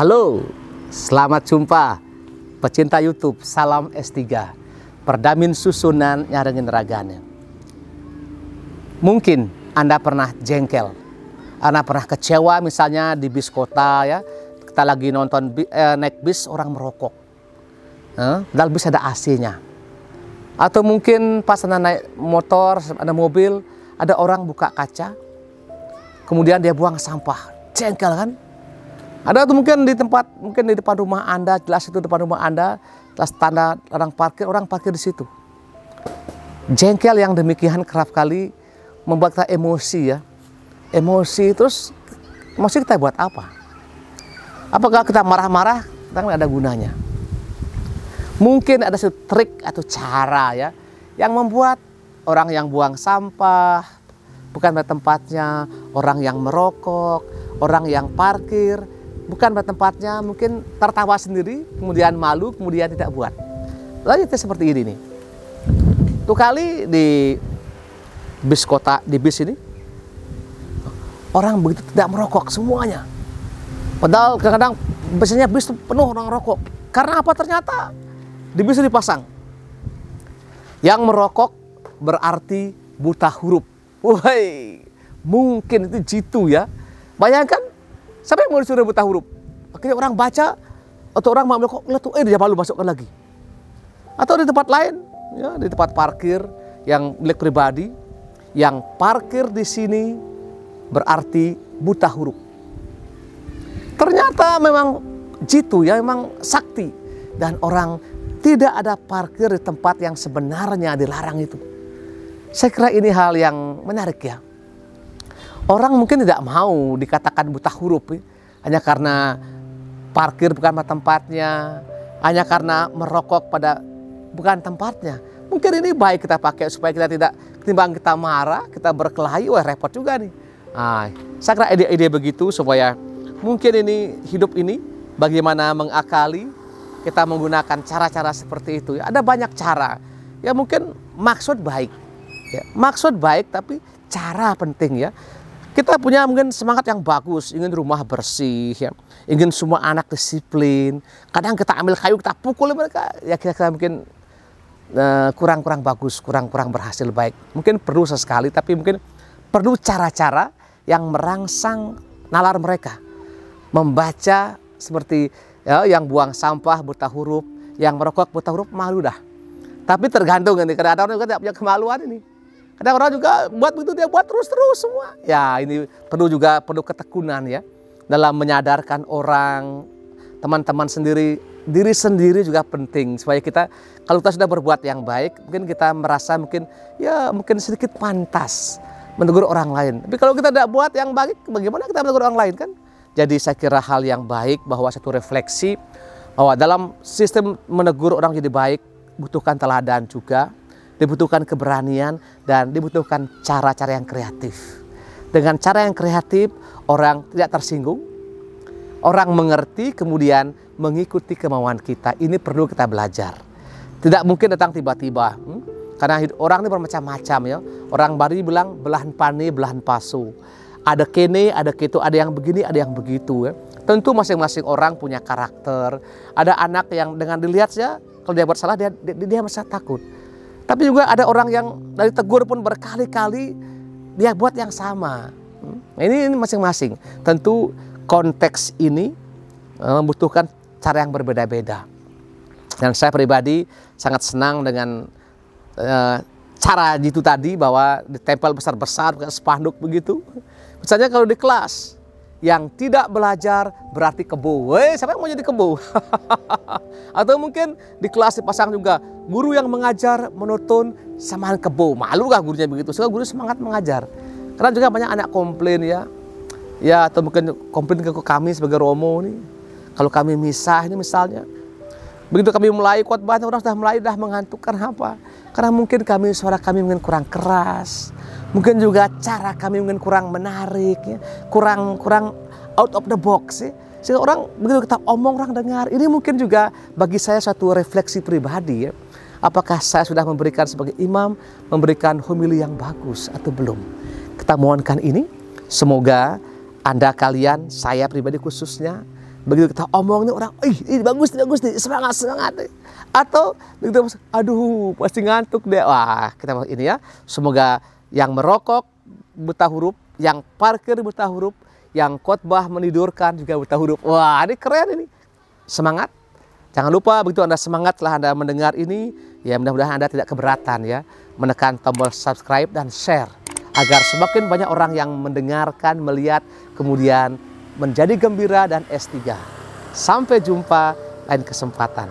Halo, selamat jumpa pecinta YouTube Salam S3. Perdamin susunan nyarengin ragane. Mungkin Anda pernah jengkel, Anda pernah kecewa misalnya di bis kota ya. Kita lagi nonton naik bis orang merokok. Dalam bis ada AC-nya. Atau mungkin pas Anda naik motor, ada mobil, ada orang buka kaca, kemudian dia buang sampah. Jengkel kan? Ada tuh mungkin di depan rumah Anda, jelas itu depan rumah Anda, jelas tanda orang parkir di situ. Jengkel yang demikian kerap kali membuat kita emosi ya. Emosi kita buat apa? Apakah kita marah-marah? Kita nggak ada gunanya. Mungkin ada satu trik atau cara ya yang membuat orang yang buang sampah bukan pada tempatnya, orang yang merokok, orang yang parkir bukan pada tempatnya, mungkin tertawa sendiri, kemudian malu, kemudian tidak buat. Lalu itu seperti ini nih. Tuh kali di bis kota, di bis ini, orang begitu tidak merokok semuanya. Padahal kadang-kadang biasanya bis penuh orang rokok. Karena apa? Ternyata di bis itu dipasang. Yang merokok berarti buta huruf. Woi, mungkin itu jitu ya. Bayangkan, siapa yang mau disuruh buta huruf? Akhirnya orang baca, atau orang mau kok lihat tuh, dia malu masukkan lagi. Atau di tempat lain, ya, di tempat parkir yang milik pribadi, yang parkir di sini berarti buta huruf. Ternyata memang jitu ya, memang sakti, dan orang tidak ada parkir di tempat yang sebenarnya dilarang itu. Saya kira ini hal yang menarik ya. Orang mungkin tidak mau dikatakan buta huruf ya, hanya karena parkir bukan pada tempatnya, hanya karena merokok pada bukan tempatnya. Mungkin ini baik kita pakai supaya kita tidak, ketimbang kita marah, kita berkelahi, wah repot juga nih. Saya kira ide-ide begitu supaya mungkin ini hidup ini bagaimana mengakali, kita menggunakan cara-cara seperti itu. Ya, ada banyak cara. Ya mungkin maksud baik, ya, maksud baik tapi cara penting ya. Kita punya mungkin semangat yang bagus, ingin rumah bersih, ya, ingin semua anak disiplin. Kadang kita ambil kayu, kita pukul mereka, ya kira-kira mungkin kurang bagus, kurang berhasil baik. Mungkin perlu sesekali, tapi mungkin perlu cara-cara yang merangsang nalar mereka. Membaca seperti ya, yang buang sampah buta huruf, yang merokok buta huruf, malu dah. Tapi tergantung ini, kadang-kadang orang juga tidak punya kemaluan ini. Kadang orang juga buat begitu, dia buat terus semua. Ya ini perlu ketekunan ya. Dalam menyadarkan orang, teman-teman sendiri, diri sendiri juga penting. Supaya kita, kalau kita sudah berbuat yang baik, mungkin kita merasa mungkin sedikit pantas menegur orang lain. Tapi kalau kita tidak buat yang baik, bagaimana kita menegur orang lain kan? Jadi saya kira hal yang baik bahwa satu refleksi, bahwa dalam sistem menegur orang jadi baik, butuhkan teladan juga. Dibutuhkan keberanian dan dibutuhkan cara-cara yang kreatif. Dengan cara yang kreatif, orang tidak tersinggung, orang mengerti, kemudian mengikuti kemauan kita. Ini perlu kita belajar. Tidak mungkin datang tiba-tiba, karena orang ini bermacam-macam ya. Orang Bali bilang belahan pani, belahan pasu. Ada kene, ada ketu, ada yang begini, ada yang begitu ya. Tentu masing-masing orang punya karakter. Ada anak yang dengan dilihat ya, kalau dia buat salah dia merasa takut. Tapi juga ada orang yang dari tegur pun berkali-kali dia buat yang sama. Ini masing-masing. Tentu konteks ini membutuhkan cara yang berbeda-beda. Dan saya pribadi sangat senang dengan cara itu tadi, bahwa ditempel besar-besar bukan spanduk begitu. Misalnya kalau di kelas, yang tidak belajar berarti kebo. Siapa yang mau jadi kebo? Atau mungkin di kelas dipasang juga guru yang mengajar monoton samaan kebo. Malu kah gurunya begitu? Soalnya guru semangat mengajar. Karena juga banyak anak komplain ya. Ya, atau mungkin komplain ke kami sebagai Romo nih. Kalau kami misah ini misalnya. Begitu kami mulai khotbahnya, orang sudah mulai mengantuk. Karena apa? Karena mungkin suara kami mungkin kurang keras. Mungkin juga cara kami mungkin kurang menarik, ya. kurang out of the box. Ya. Sehingga orang begitu kita omong orang dengar. Ini mungkin juga bagi saya satu refleksi pribadi. Ya. Apakah saya sudah memberikan sebagai imam, memberikan homili yang bagus atau belum? Kita mohonkan ini. Semoga Anda kalian, saya pribadi khususnya, Begitu kita omong nih orang, ini bagus nih, semangat. Atau begitu, aduh pasti ngantuk deh. Wah, kita ini ya, semoga yang merokok buta huruf, yang parkir buta huruf, yang khotbah menidurkan juga buta huruf. Wah, ini keren ini. Semangat. Jangan lupa begitu Anda semangat setelah Anda mendengar ini, ya mudah-mudahan Anda tidak keberatan ya, menekan tombol subscribe dan share. Agar semakin banyak orang yang mendengarkan, melihat, kemudian menjadi gembira dan S3. Sampai jumpa lain kesempatan.